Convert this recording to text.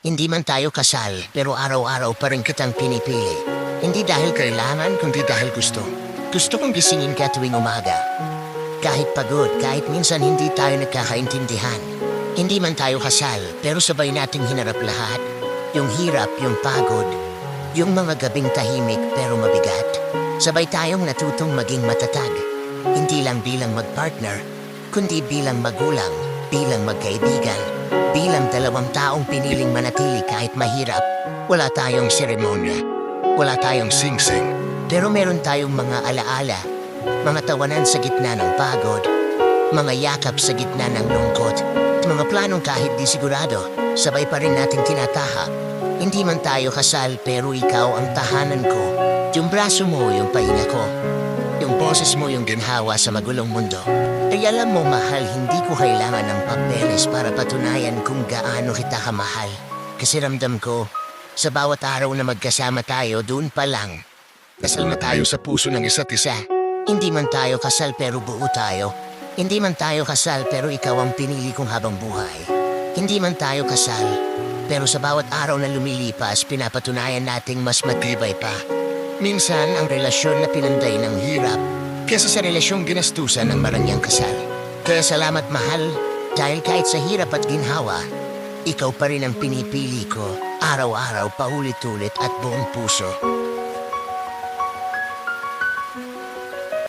Hindi man tayo kasal, pero araw-araw pa rin kitang pinipili. Hindi dahil kailangan, kundi dahil gusto. Gusto kong gisingin ka tuwing umaga. Kahit pagod, kahit minsan hindi tayo nagkakaintindihan. Hindi man tayo kasal, pero sabay nating hinarap lahat. Yung hirap, yung pagod, yung mga gabing tahimik pero mabigat. Sabay tayong natutong maging matatag. Hindi lang bilang magpartner, kundi bilang magulang, bilang magkaibigan, bilang dalawang taong piniling manatili kahit mahirap. Wala tayong seremonya, wala tayong sing-sing, pero meron tayong mga alaala, mga tawanan sa gitna ng pagod, mga yakap sa gitna ng lungkot, mga planong kahit di sigurado, sabay pa rin nating tinatahak. Hindi man tayo kasal pero ikaw ang tahanan ko. Yung braso mo, yung pahinga ko. Yung boses mo, yung ginhawa sa magulong mundo. Ay alam mo, mahal, hindi ko kailangan ng papeles para patunayan kung gaano kita kamahal. Kasi ramdam ko, sa bawat araw na magkasama tayo, doon pa lang. Kasal na tayo sa puso ng isa't isa. Hindi man tayo kasal pero buo tayo. Hindi man tayo kasal pero ikaw ang pinili kong habang buhay. Hindi man tayo kasal, pero sa bawat araw na lumilipas, pinapatunayan nating mas matibay pa. Minsan, ang relasyon na pinanday ng hirap, kesa sa relasyong ginastusan ng marangyang kasal. Kaya salamat mahal, dahil kahit sa hirap at ginhawa, ikaw pa rin ang pinipili ko, araw-araw, paulit-ulit at buong puso.